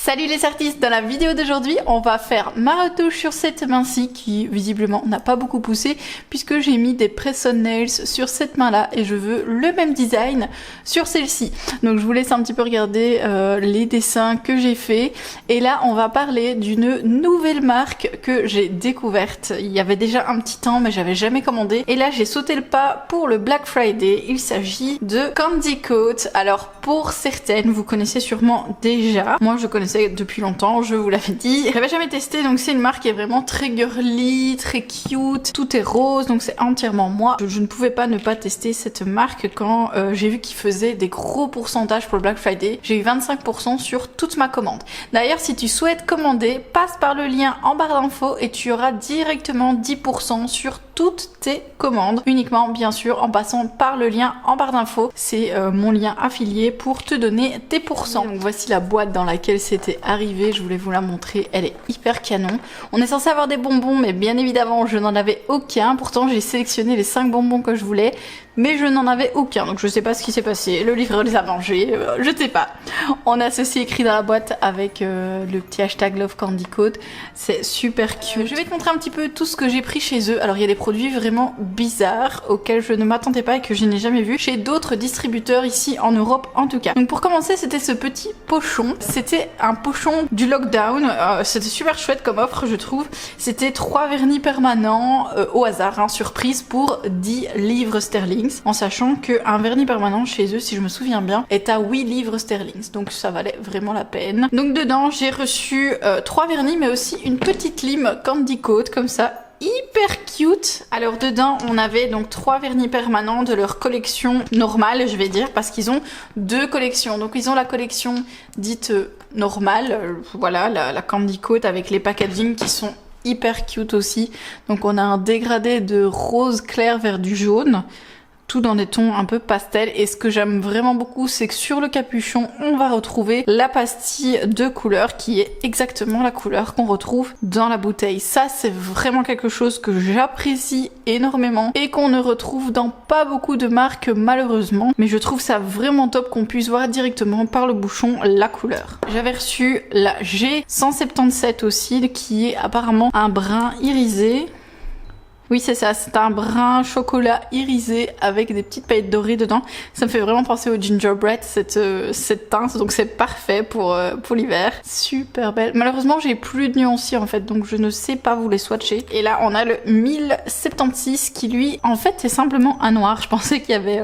Salut les artistes, dans la vidéo d'aujourd'hui on va faire ma retouche sur cette main-ci qui visiblement n'a pas beaucoup poussé puisque j'ai mis des press-on nails sur cette main-là et je veux le même design sur celle-ci. Donc je vous laisse un petit peu regarder les dessins que j'ai fait et là on va parler d'une nouvelle marque que j'ai découverte. Il y avait déjà un petit temps mais j'avais jamais commandé et là j'ai sauté le pas pour le Black Friday. Il s'agit de Candy Coat. Alors pour certaines vous connaissez sûrement déjà, moi je connaissais depuis longtemps, je vous l'avais dit. J'avais jamais testé, donc c'est une marque qui est vraiment très girly, très cute, tout est rose, donc c'est entièrement moi. Je ne pouvais pas ne pas tester cette marque quand j'ai vu qu'ils faisaient des gros pourcentages pour le Black Friday. J'ai eu 25% sur toute ma commande. D'ailleurs, si tu souhaites commander, passe par le lien en barre d'infos et tu auras directement 10% sur toutes tes commandes, uniquement bien sûr en passant par le lien en barre d'infos. C'est mon lien affilié pour te donner tes pourcents. Donc voici la boîte dans laquelle c'était arrivé, je voulais vous la montrer, elle est hyper canon. On est censé avoir des bonbons mais bien évidemment je n'en avais aucun, pourtant j'ai sélectionné les 5 bonbons que je voulais mais je n'en avais aucun, donc je sais pas ce qui s'est passé, le livreur les a mangés, je sais pas. On a ceci écrit dans la boîte avec le petit hashtag Love Candy Coat, c'est super cute. Je vais te montrer un petit peu tout ce que j'ai pris chez eux. Alors il y a des produits vraiment bizarres auxquels je ne m'attendais pas et que je n'ai jamais vu chez d'autres distributeurs ici en Europe en tout cas. Donc pour commencer c'était ce petit pochon, c'était un pochon du lockdown, c'était super chouette comme offre je trouve. C'était 3 vernis permanents au hasard, hein, surprise pour 10 livres sterling. En sachant qu'un vernis permanent chez eux, si je me souviens bien, est à 8 livres sterling. Donc ça valait vraiment la peine. Donc dedans, j'ai reçu 3 vernis, mais aussi une petite lime Candy Coat, comme ça. Hyper cute. Alors dedans on avait donc 3 vernis permanents de leur collection normale, je vais dire, parce qu'ils ont 2 collections. Donc ils ont la collection dite normale, voilà, la Candy Coat avec les packaging qui sont hyper cute aussi. Donc on a un dégradé de rose clair vers du jaune, tout dans des tons un peu pastel, et ce que j'aime vraiment beaucoup c'est que sur le capuchon on va retrouver la pastille de couleur qui est exactement la couleur qu'on retrouve dans la bouteille. Ça c'est vraiment quelque chose que j'apprécie énormément et qu'on ne retrouve dans pas beaucoup de marques malheureusement, mais je trouve ça vraiment top qu'on puisse voir directement par le bouchon la couleur. J'avais reçu la G177 aussi qui est apparemment un brun irisé. Oui c'est ça, c'est un brun chocolat irisé avec des petites paillettes dorées dedans. Ça me fait vraiment penser au gingerbread, cette teinte, donc c'est parfait pour l'hiver. Super belle. Malheureusement j'ai plus de nuancier en fait, donc je ne sais pas vous les swatcher. Et là on a le 1076 qui lui en fait c'est simplement un noir. Je pensais qu'il y avait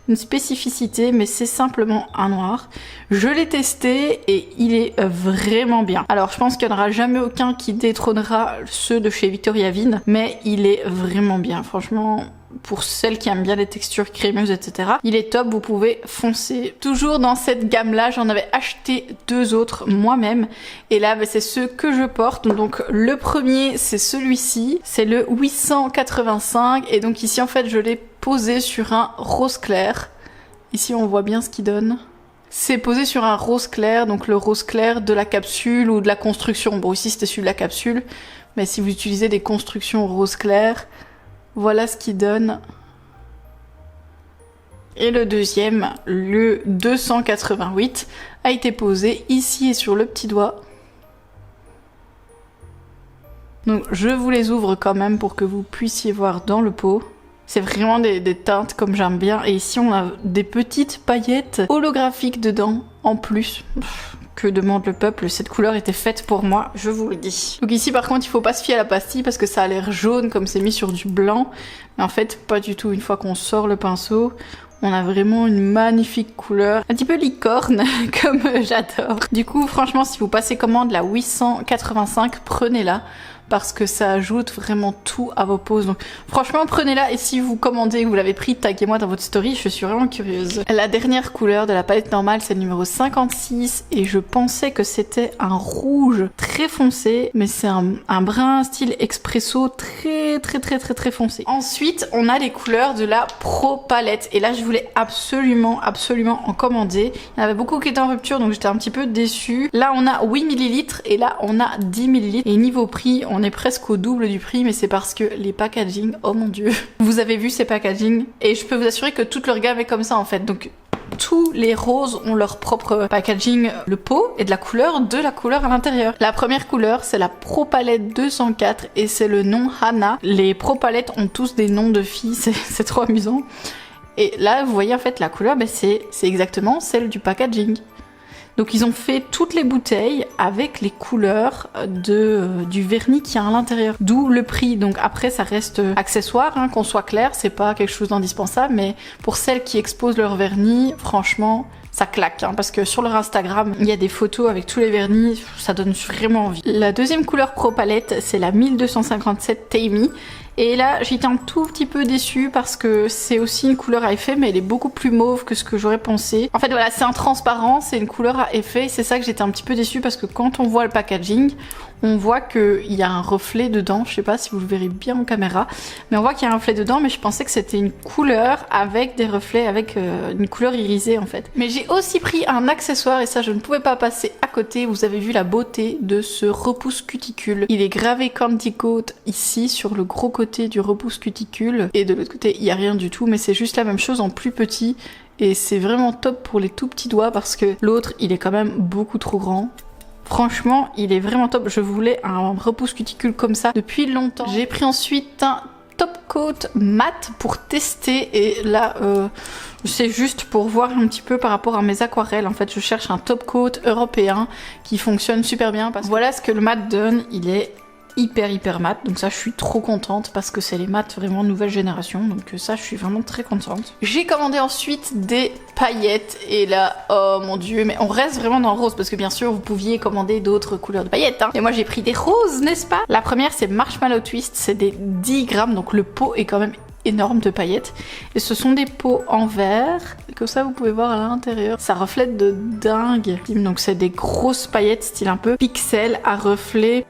une spécificité mais c'est simplement un noir. Je l'ai testé et il est vraiment bien. Alors je pense qu'il n'y en aura jamais aucun qui détrônera ceux de chez Victoria Vin, mais il est vraiment bien, franchement. Pour celles qui aiment bien les textures crémeuses, etc. Il est top, vous pouvez foncer. Toujours dans cette gamme-là, j'en avais acheté 2 autres moi-même. Et là, c'est ceux que je porte. Donc le premier, c'est celui-ci. C'est le 885. Et donc ici, en fait, je l'ai posé sur un rose clair. Ici, on voit bien ce qu'il donne. C'est posé sur un rose clair, donc le rose clair de la capsule ou de la construction. Bon, ici, c'était celui de la capsule. Mais si vous utilisez des constructions rose clair, voilà ce qu'il donne. Et le deuxième, le 288, a été posé ici et sur le petit doigt. Donc je vous les ouvre quand même pour que vous puissiez voir dans le pot. C'est vraiment des teintes comme j'aime bien. Et ici on a des petites paillettes holographiques dedans en plus. Que demande le peuple, cette couleur était faite pour moi, je vous le dis. Donc ici par contre il faut pas se fier à la pastille parce que ça a l'air jaune comme c'est mis sur du blanc. Mais en fait pas du tout, une fois qu'on sort le pinceau, on a vraiment une magnifique couleur, un petit peu licorne comme j'adore. Du coup franchement si vous passez commande la 885, prenez-la. Parce que ça ajoute vraiment tout à vos poses. Donc franchement prenez-la et si vous commandez et que vous l'avez pris, taguez-moi dans votre story, je suis vraiment curieuse. La dernière couleur de la palette normale c'est le numéro 56 et je pensais que c'était un rouge très foncé, mais c'est un brun style expresso très foncé. Ensuite on a les couleurs de la Pro Palette et là je voulais absolument en commander. Il y en avait beaucoup qui étaient en rupture donc j'étais un petit peu déçue. Là on a 8 ml et là on a 10 ml et niveau prix on est presque au double du prix, mais c'est parce que les packaging, oh mon dieu, vous avez vu ces packaging et je peux vous assurer que toute leur gamme est comme ça en fait, donc tous les roses ont leur propre packaging, le pot et de la couleur à l'intérieur. La première couleur, c'est la Pro Palette 204 et c'est le nom Hana. Les Pro Palettes ont tous des noms de filles, c'est trop amusant. Et là, vous voyez en fait la couleur, c'est exactement celle du packaging. Donc ils ont fait toutes les bouteilles avec les couleurs du vernis qu'il y a à l'intérieur. D'où le prix. Donc après ça reste accessoire, hein, qu'on soit clair, c'est pas quelque chose d'indispensable, mais pour celles qui exposent leur vernis, franchement, ça claque, hein, parce que sur leur Instagram, il y a des photos avec tous les vernis, ça donne vraiment envie. La deuxième couleur Pro Palette, c'est la 1257 Tammy. Et là, j'étais un tout petit peu déçue parce que c'est aussi une couleur à effet, mais elle est beaucoup plus mauve que ce que j'aurais pensé. En fait, voilà, c'est un transparent, c'est une couleur à effet. C'est ça que j'étais un petit peu déçue parce que quand on voit le packaging, on voit qu'il y a un reflet dedans. Je sais pas si vous le verrez bien en caméra, mais on voit qu'il y a un reflet dedans, mais je pensais que c'était une couleur avec des reflets, avec une couleur irisée en fait. Mais j'ai aussi pris un accessoire et ça, je ne pouvais pas passer à côté. Vous avez vu la beauté de ce repousse cuticule. Il est gravé Candy Coat ici sur le gros côté du repousse cuticule et de l'autre côté il n'y a rien du tout, mais c'est juste la même chose en plus petit et c'est vraiment top pour les tout petits doigts parce que l'autre il est quand même beaucoup trop grand. Franchement, il est vraiment top. Je voulais un repousse cuticule comme ça depuis longtemps. J'ai pris ensuite un top coat mat pour tester et là c'est juste pour voir un petit peu par rapport à mes aquarelles. En fait, je cherche un top coat européen qui fonctionne super bien parce que voilà ce que le mat donne. Il est hyper mat, donc ça je suis trop contente parce que c'est les mats vraiment nouvelle génération, donc ça je suis vraiment très contente. J'ai commandé ensuite des paillettes et là, oh mon dieu, mais on reste vraiment dans le rose parce que bien sûr vous pouviez commander d'autres couleurs de paillettes, hein. Et moi j'ai pris des roses, n'est-ce pas? La première c'est Marshmallow Twist, c'est des 10 grammes, donc le pot est quand même énorme de paillettes et ce sont des pots en verre comme ça vous pouvez voir à l'intérieur, ça reflète de dingue, donc c'est des grosses paillettes style un peu pixel à reflet.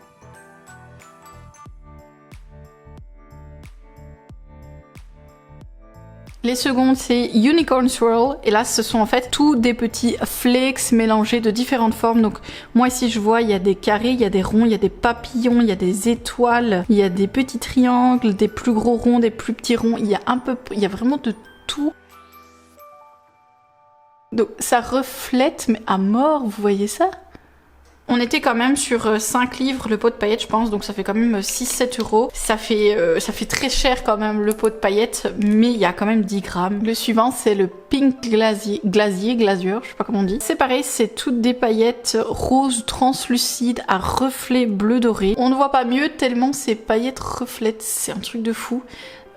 Les secondes c'est Unicorn Swirl et là ce sont en fait tous des petits flakes mélangés de différentes formes. Donc moi ici je vois il y a des carrés, il y a des ronds, il y a des papillons, il y a des étoiles, il y a des petits triangles, des plus gros ronds, des plus petits ronds, il y a vraiment de tout. Donc ça reflète mais à mort, vous voyez ça? On était quand même sur 5 livres le pot de paillettes je pense, donc ça fait quand même 6-7 euros. Ça fait très cher quand même le pot de paillettes, mais il y a quand même 10 grammes. Le suivant c'est le Pink Glazier, je sais pas comment on dit. C'est pareil, c'est toutes des paillettes roses translucides à reflets bleu doré. On ne voit pas mieux tellement ces paillettes reflètent, c'est un truc de fou.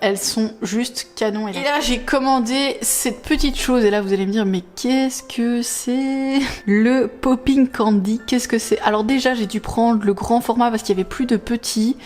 Elles sont juste canon. Et là j'ai commandé cette petite chose et là vous allez me dire mais qu'est-ce que c'est? Le Popping Candy, qu'est-ce que c'est? Alors déjà j'ai dû prendre le grand format parce qu'il y avait plus de petits.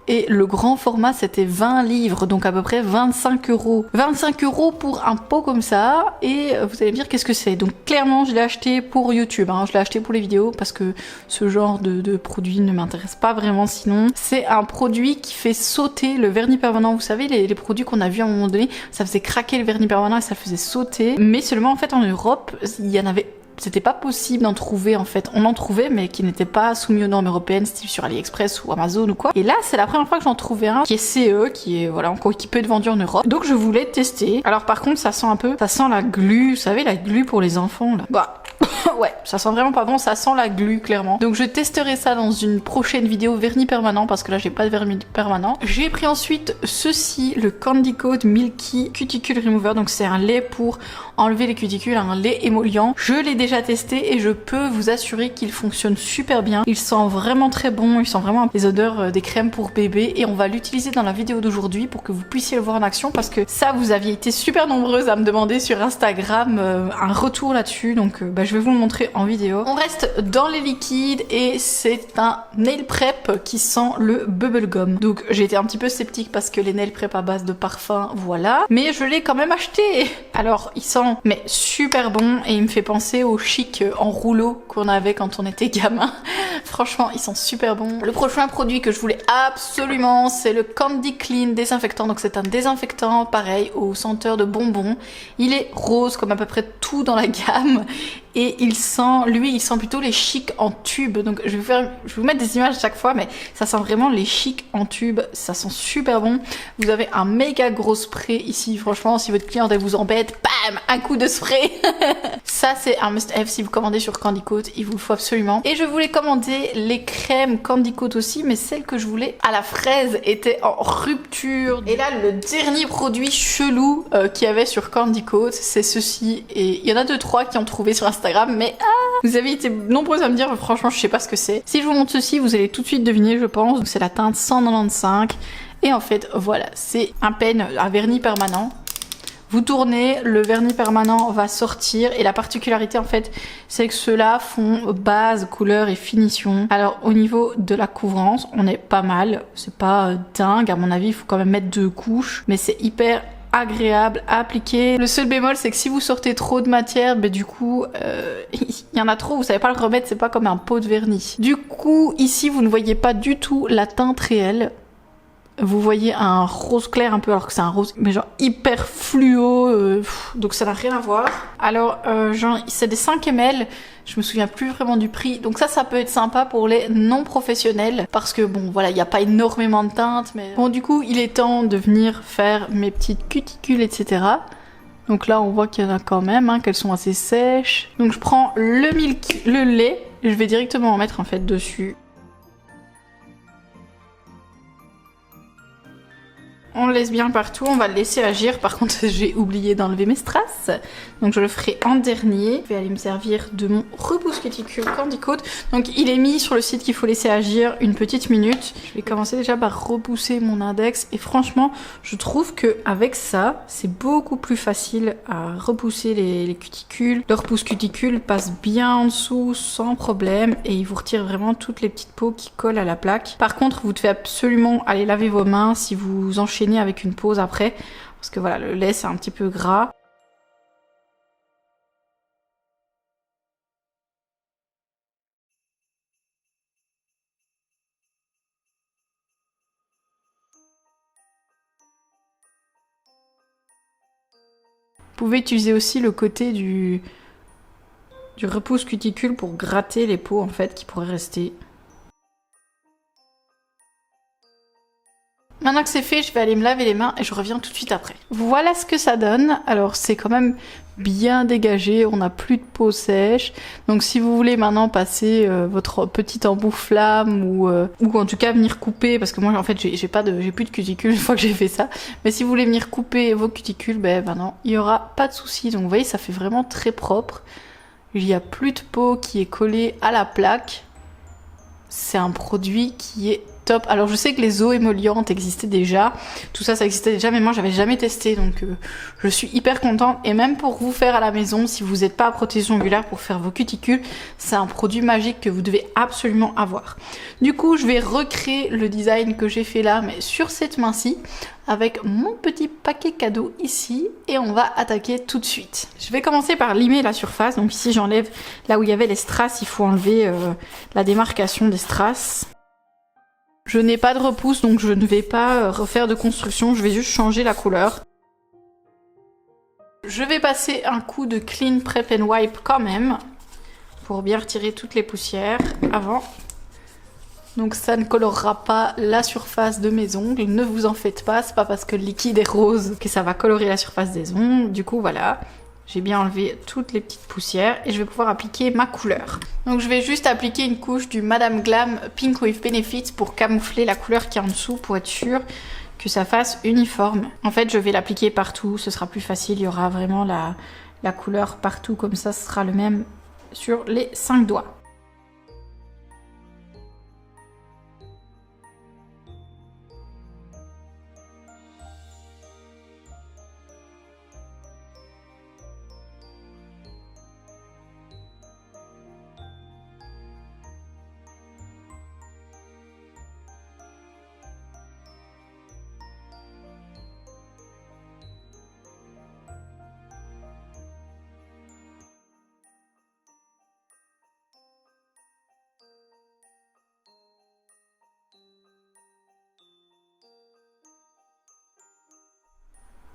Et le grand format c'était 20 livres, donc à peu près 25 euros. 25 euros pour un pot comme ça, et vous allez me dire qu'est-ce que c'est. Donc clairement je l'ai acheté pour YouTube, hein. Je l'ai acheté pour les vidéos parce que ce genre de produit ne m'intéresse pas vraiment sinon. C'est un produit qui fait sauter le vernis permanent, vous savez les produits qu'on a vus à un moment donné, ça faisait craquer le vernis permanent et ça faisait sauter. Mais seulement en fait en Europe, il y en avait... C'était pas possible d'en trouver en fait. On en trouvait mais qui n'était pas soumis aux normes européennes, style sur AliExpress ou Amazon ou quoi. Et là c'est la première fois que j'en trouvais un qui est CE, qui est voilà qui peut être vendu en Europe. Donc je voulais tester. Alors par contre ça sent un peu, ça sent la glu, vous savez la glu pour les enfants là. Bah ouais, ça sent vraiment pas bon, ça sent la glu clairement. Donc je testerai ça dans une prochaine vidéo vernis permanent parce que là j'ai pas de vernis permanent. J'ai pris ensuite ceci, le Candy Coat Milky Cuticle Remover. Donc c'est un lait pour enlever les cuticules, un lait émollient. Je l'ai déjà testé et je peux vous assurer qu'il fonctionne super bien. Il sent vraiment très bon, il sent vraiment les odeurs des crèmes pour bébé et on va l'utiliser dans la vidéo d'aujourd'hui pour que vous puissiez le voir en action parce que ça vous aviez été super nombreuses à me demander sur Instagram un retour là-dessus, donc je vais vous le montrer en vidéo. On reste dans les liquides et c'est un nail prep qui sent le bubblegum. Donc j'ai été un petit peu sceptique parce que les nail prep à base de parfum, voilà, mais je l'ai quand même acheté. Alors il sent mais super bon et il me fait penser au chic en rouleau qu'on avait quand on était gamin. Franchement ils sont super bons. Le prochain produit que je voulais absolument c'est le Candy Clean désinfectant. Donc c'est un désinfectant pareil au senteur de bonbons. Il est rose comme à peu près tout dans la gamme et il sent plutôt les chics en tube. Donc je vais vous mettre des images à chaque fois, mais ça sent vraiment les chics en tube. Ça sent super bon. Vous avez un méga gros spray ici. Franchement, si votre cliente elle vous embête, bam, un coup de spray. Ça c'est un must-have si vous commandez sur Candy Coat, il vous le faut absolument. Et je voulais commander les crèmes Candy Coat aussi, mais celle que je voulais à la fraise était en rupture. Et là, le dernier produit chelou qu'il y avait sur Candy Coat, c'est ceci. Et il y en a 2-3 qui ont trouvé sur Instagram, mais vous avez été nombreux à me dire, franchement, je sais pas ce que c'est. Si je vous montre ceci, vous allez tout de suite deviner, je pense. C'est la teinte 195. Et en fait, voilà, c'est un pen à vernis permanent. Vous tournez, le vernis permanent va sortir et la particularité en fait, c'est que ceux-là font base, couleur et finition. Alors au niveau de la couvrance, on est pas mal, c'est pas dingue, à mon avis il faut quand même mettre 2 couches, mais c'est hyper agréable à appliquer. Le seul bémol c'est que si vous sortez trop de matière, ben du coup il y en a trop, vous savez pas le remettre, c'est pas comme un pot de vernis. Du coup ici vous ne voyez pas du tout la teinte réelle. Vous voyez un rose clair un peu, alors que c'est un rose mais genre hyper fluo, donc ça n'a rien à voir. Alors genre c'est des 5 ml, je me souviens plus vraiment du prix, donc ça peut être sympa pour les non professionnels, parce que bon voilà, il n'y a pas énormément de teintes, mais bon du coup il est temps de venir faire mes petites cuticules etc. Donc là on voit qu'il y en a quand même, hein, qu'elles sont assez sèches. Donc je prends le lait, je vais directement en mettre en fait dessus. On le laisse bien partout, on va le laisser agir. Par contre, j'ai oublié d'enlever mes strass. Donc je le ferai en dernier. Je vais aller me servir de mon repousse cuticule Candy Coat. Donc il est mis sur le site qu'il faut laisser agir une petite minute. Je vais commencer déjà par repousser mon index. Et franchement, je trouve qu'avec ça, c'est beaucoup plus facile à repousser les cuticules. Le repousse cuticule passe bien en dessous sans problème. Et il vous retire vraiment toutes les petites peaux qui collent à la plaque. Par contre, vous devez absolument aller laver vos mains si vous enchaînez avec une pause après, parce que voilà, le lait c'est un petit peu gras. Vous pouvez utiliser aussi le côté du repousse cuticule pour gratter les peaux en fait qui pourraient rester. Maintenant que c'est fait, je vais aller me laver les mains et je reviens tout de suite après. Voilà ce que ça donne. Alors c'est quand même bien dégagé, on n'a plus de peau sèche. Donc si vous voulez maintenant passer votre petit embout flamme ou en tout cas venir couper, parce que moi en fait j'ai plus de cuticule une fois que j'ai fait ça. Mais si vous voulez venir couper vos cuticules, ben maintenant il n'y aura pas de souci. Donc vous voyez, ça fait vraiment très propre. Il n'y a plus de peau qui est collée à la plaque. C'est un produit qui est top. Alors je sais que les eaux émollientes existaient déjà, tout ça existait déjà, mais moi j'avais jamais testé, donc je suis hyper contente. Et même pour vous faire à la maison, si vous n'êtes pas à protéger ongulaire pour faire vos cuticules, c'est un produit magique que vous devez absolument avoir. Du coup je vais recréer le design que j'ai fait là, mais sur cette main-ci, avec mon petit paquet cadeau ici, et on va attaquer tout de suite. Je vais commencer par limer la surface. Donc ici j'enlève là où il y avait les strass, il faut enlever la démarcation des strass. Je n'ai pas de repousse, donc je ne vais pas refaire de construction, je vais juste changer la couleur. Je vais passer un coup de Clean Prep and Wipe quand même, pour bien retirer toutes les poussières avant. Donc ça ne colorera pas la surface de mes ongles, ne vous en faites pas, c'est pas parce que le liquide est rose que ça va colorer la surface des ongles. Du coup voilà, j'ai bien enlevé toutes les petites poussières et je vais pouvoir appliquer ma couleur. Donc je vais juste appliquer une couche du Madame Glam Pink with Benefits pour camoufler la couleur qui est en dessous, pour être sûr que ça fasse uniforme. En fait je vais l'appliquer partout, ce sera plus facile, il y aura vraiment la couleur partout, comme ça ce sera le même sur les 5 doigts.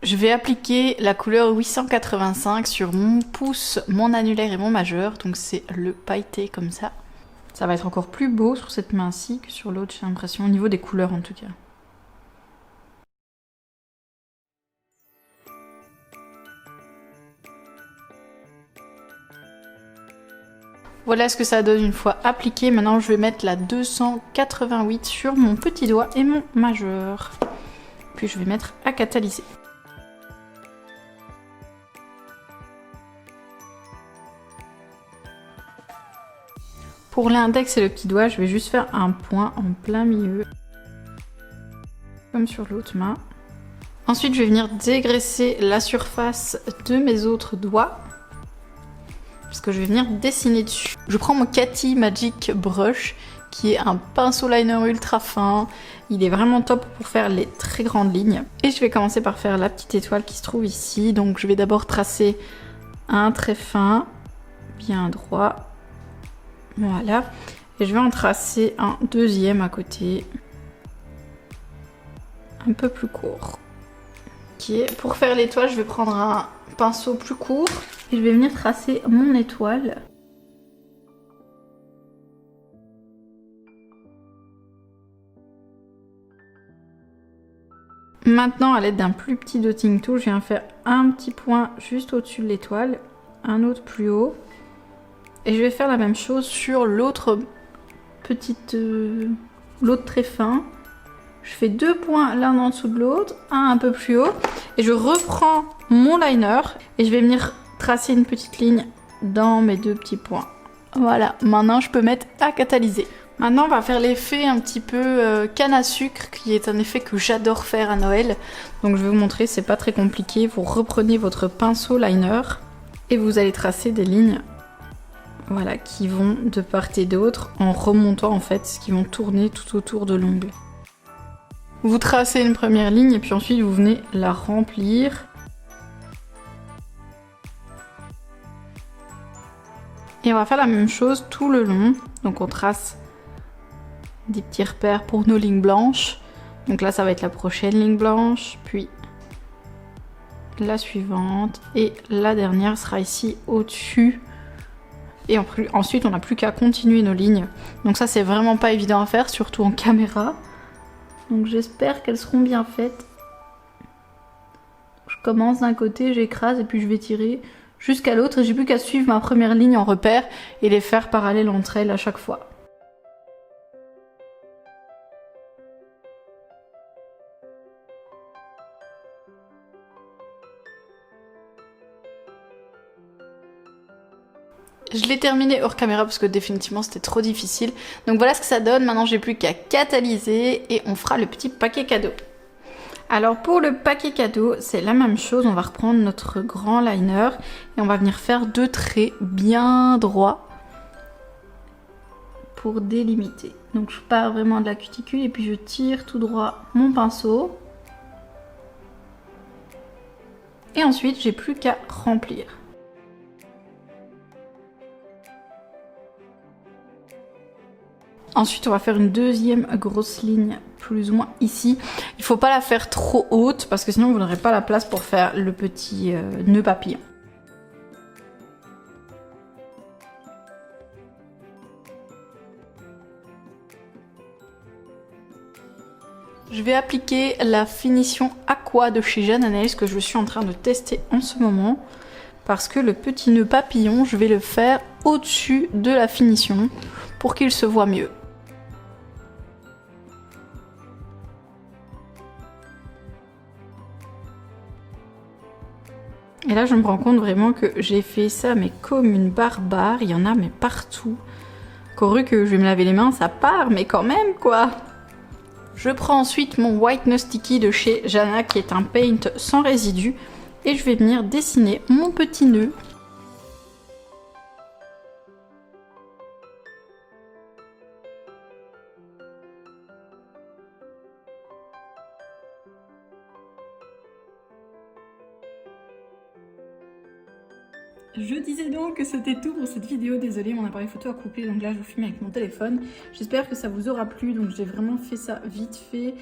Je vais appliquer la couleur 885 sur mon pouce, mon annulaire et mon majeur. Donc c'est le pailleté comme ça. Ça va être encore plus beau sur cette main-ci que sur l'autre, j'ai l'impression, au niveau des couleurs en tout cas. Voilà ce que ça donne une fois appliqué. Maintenant, je vais mettre la 288 sur mon petit doigt et mon majeur. Puis je vais mettre à catalyser. Pour l'index et le petit doigt, je vais juste faire un point en plein milieu, comme sur l'autre main. Ensuite, je vais venir dégraisser la surface de mes autres doigts, parce que je vais venir dessiner dessus. Je prends mon Cathy Magic Brush, qui est un pinceau liner ultra fin. Il est vraiment top pour faire les très grandes lignes. Et je vais commencer par faire la petite étoile qui se trouve ici. Donc je vais d'abord tracer un trait fin, bien droit. Voilà, et je vais en tracer un deuxième à côté, un peu plus court. Ok, pour faire l'étoile, je vais prendre un pinceau plus court et je vais venir tracer mon étoile. Maintenant, à l'aide d'un plus petit dotting tool, je viens faire un petit point juste au-dessus de l'étoile, un autre plus haut. Et je vais faire la même chose sur l'autre l'autre très fin. Je fais 2 points l'un en dessous de l'autre, un peu plus haut. Et je reprends mon liner et je vais venir tracer une petite ligne dans mes 2 petits points. Voilà, maintenant je peux mettre à catalyser. Maintenant on va faire l'effet un petit peu canne à sucre, qui est un effet que j'adore faire à Noël. Donc je vais vous montrer, c'est pas très compliqué. Vous reprenez votre pinceau liner et vous allez tracer des lignes. Voilà, qui vont de part et d'autre en remontant en fait, qui vont tourner tout autour de l'ongle. Vous tracez une première ligne et puis ensuite vous venez la remplir. Et on va faire la même chose tout le long. Donc on trace des petits repères pour nos lignes blanches. Donc là ça va être la prochaine ligne blanche, puis la suivante et la dernière sera ici au-dessus. Et ensuite, on n'a plus qu'à continuer nos lignes. Donc ça, c'est vraiment pas évident à faire, surtout en caméra. Donc j'espère qu'elles seront bien faites. Je commence d'un côté, j'écrase et puis je vais tirer jusqu'à l'autre. Et j'ai plus qu'à suivre ma première ligne en repère et les faire parallèles entre elles à chaque fois. Je l'ai terminé hors caméra parce que définitivement c'était trop difficile. Donc voilà ce que ça donne. Maintenant j'ai plus qu'à catalyser et on fera le petit paquet cadeau. Alors pour le paquet cadeau, c'est la même chose. On va reprendre notre grand liner et on va venir faire 2 traits bien droits pour délimiter. Donc je pars vraiment de la cuticule et puis je tire tout droit mon pinceau. Et ensuite j'ai plus qu'à remplir. Ensuite, on va faire une deuxième grosse ligne plus ou moins ici. Il ne faut pas la faire trop haute parce que sinon vous n'aurez pas la place pour faire le petit nœud papillon. Je vais appliquer la finition Aqua de chez Jeanne Nails que je suis en train de tester en ce moment. Parce que le petit nœud papillon, je vais le faire au-dessus de la finition pour qu'il se voit mieux. Et là, je me rends compte vraiment que j'ai fait ça, mais comme une barbare. Il y en a, mais partout. Corru que je vais me laver les mains, ça part, mais quand même, quoi. Je prends ensuite mon Whitener Sticky de chez Jana, qui est un paint sans résidus. Et je vais venir dessiner mon petit nœud. Je disais donc que c'était tout pour cette vidéo, désolée mon appareil photo a coupé donc là je vous filme avec mon téléphone. J'espère que ça vous aura plu, donc j'ai vraiment fait ça vite fait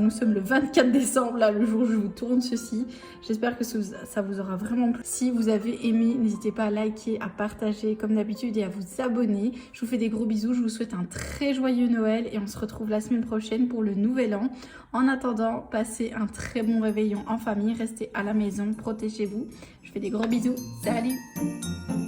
Nous sommes le 24 décembre, là, le jour où je vous tourne ceci. J'espère que ça vous aura vraiment plu. Si vous avez aimé, n'hésitez pas à liker, à partager comme d'habitude et à vous abonner. Je vous fais des gros bisous, je vous souhaite un très joyeux Noël et on se retrouve la semaine prochaine pour le nouvel an. En attendant, passez un très bon réveillon en famille, restez à la maison, protégez-vous. Je fais des gros bisous, salut!